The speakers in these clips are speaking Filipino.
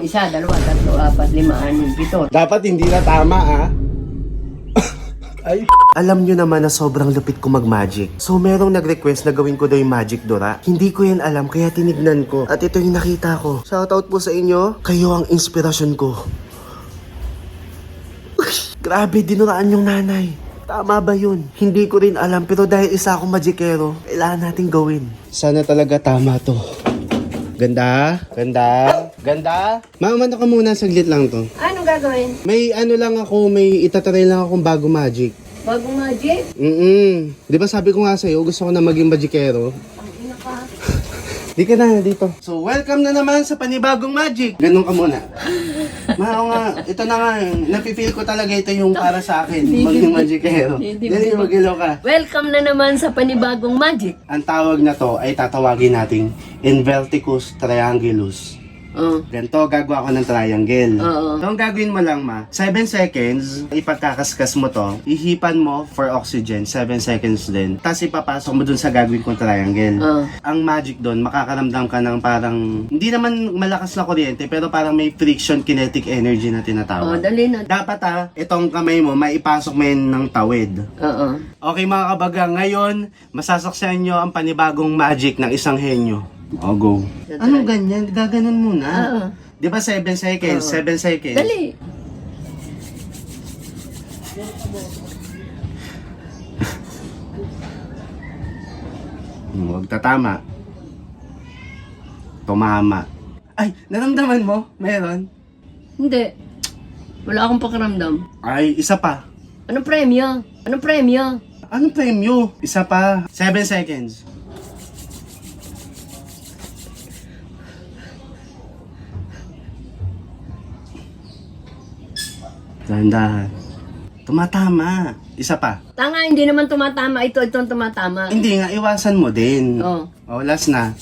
Isa, dalawa, tatlo, apat, lima, anim, pito. Dapat hindi na tama, ah. Ay. Alam nyo naman na sobrang lupit ko mag-magic. So merong nag-request na gawin ko daw yung magic dora. Hindi ko yan alam kaya tinignan ko. At ito yung nakita ko. Shoutout po sa inyo. Kayo ang inspirasyon ko. Grabe, dinuraan yung nanay. Tama ba yun? Hindi ko rin alam pero dahil isa akong magikero, kailangan natin gawin. Sana talaga tama to. Ganda? Ganda? Ganda? Mamano ka muna, saglit lang to. Anong gagawin? May ano lang ako, may itatry lang akong bago magic. Bagong magic? Di ba sabi ko nga sa'yo, gusto ko na maging magikero? Ang ina ka. Di ka na dito. So, welcome na naman sa panibagong magic. Ganun ka muna. Mao nga, ito na nga, napipil ko talaga ito yung para sa akin, maging magikero. Dali, mag-ilaw ka. Welcome na naman sa panibagong magic. Ang tawag na to ay tatawagin nating Inverticus Triangulus. Ganito, gagawa ko ng triangle. Oo. So, ang gagawin mo lang, ma, 7 seconds, ipagkakaskas mo to, ihipan mo for oxygen, 7 seconds din. Tapos ipapasok mo dun sa gagawin kong triangle. Ang magic dun, makakaramdam ka ng parang, hindi naman malakas na kuryente, pero parang may friction kinetic energy na tinatawag. Dali na. Dapat itong kamay mo, maipasok mo yun ng tawid. Oo. Okay mga kabaga, ngayon, masasaksihan nyo ang panibagong magic ng isang henyo. Go. Ano ganyan? Gaganon muna. Di ba 7 seconds? 7 seconds. Dali. Huwag tatama. Tumama. Ay, naramdaman mo? Meron? Hindi. Wala akong pakiramdam. Ay, isa pa. Anong premyo? Anong premyo? Anong premyo? Isa pa. 7 seconds. Dahan-dahan. Tumatama. Isa pa. Tanga, hindi naman tumatama. Ito ang tumatama. Hindi nga, iwasan mo din. Oh. Last na.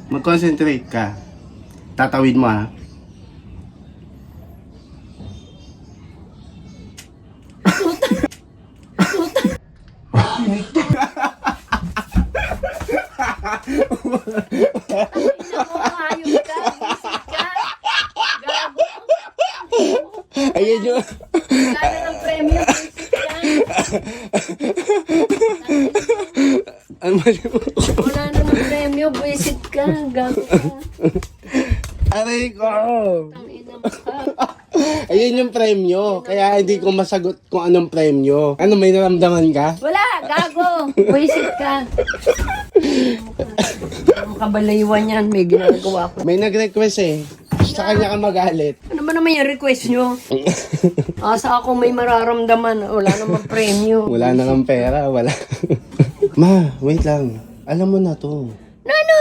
Mag-concentrate ka. Tatawid mo, ha. Hayop ka, isip ka. Gago. Ayun yun. Wala ng premyo, isip ka. Ano ba yun? Wala na ng premyo, buisit ka. Gago ka. Aray ko. Tangina mo ka. Ayun yung premyo. Kaya hindi ko masagot kung anong premyo. Ano, may naramdaman ka? Wala, gago. Buisit ka. Ang kabalaywan yan, may ginagawa ko. May nag-request eh. Sa kanya ka magalit. Ano ba naman yung request nyo? Asa ako may mararamdaman, wala namang premyo. Wala na ng pera, wala. Ma, wait lang. Alam mo na to. Nano?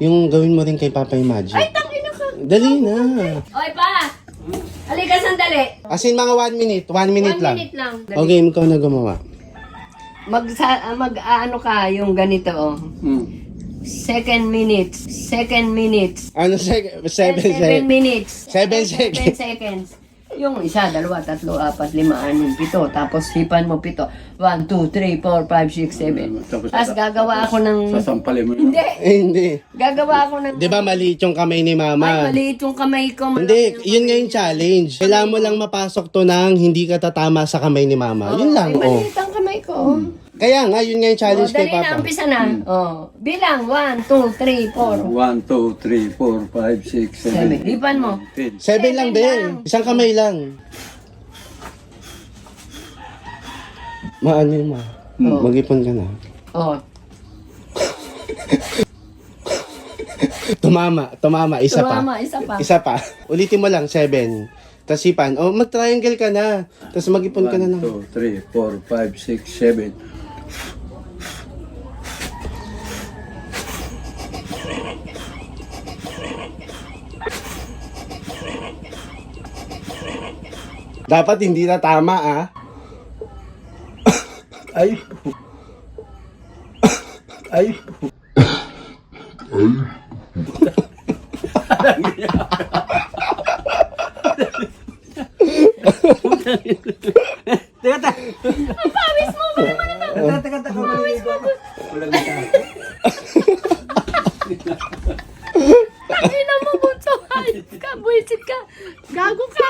Yung gawin mo rin kay Papa yung magic. Ay, tangina ka. Dali na. Oy, pa! Halika sandali. As in mga 1 minute. 1 minute 1 lang. minute lang. Okay, ikaw na gumawa. Ano ka, yung ganito, oh. Second minutes. Ano, 7 7 seconds? minutes. 7 7 seconds. Yung isa, dalawa, tatlo, apat, lima, anim, pito. Tapos hipan mo pito. 1, 2, 3, 4, 5, 6, 7. Tapos gagawa ako ng... Sasampalin mo yun. Hindi. Hindi. Gagawa ako ng... Di ba maliit yung kamay ni Mama? Ay, maliit yung kamay ko. Hindi, yun nga yung challenge. Kailangan mo lang mapasok to nang hindi ka tatama sa kamay ni Mama. Yun lang, Ay, oh. maliit ang kamay ko. Kaya nga, yun nga yung challenge kay Dali na, Papa. umpisa na. Bilang, 1, 2, 3, 4. 1, 2, 3, 4, 5, 6, 7, 8, Lipan mo. 10. 7 lang, Ben. Isang kamay lang. Maano yun, Ma? Mag-ipon ka na. Oh. Tumama. Isa pa. Tumama, isa pa. Isa pa. Ulitin mo lang, 7. Tapos hipan. Mag-triangle ka na. Tapos mag-ipon ka na 1, ng... 2, 3, 4, 5, 6, 7. Dapat hindi na tama, ah. Ay. Ay. Teka. Ang pawis mo ba naman ito? Teka. Pawis mo. buwisit ka. Gago ka.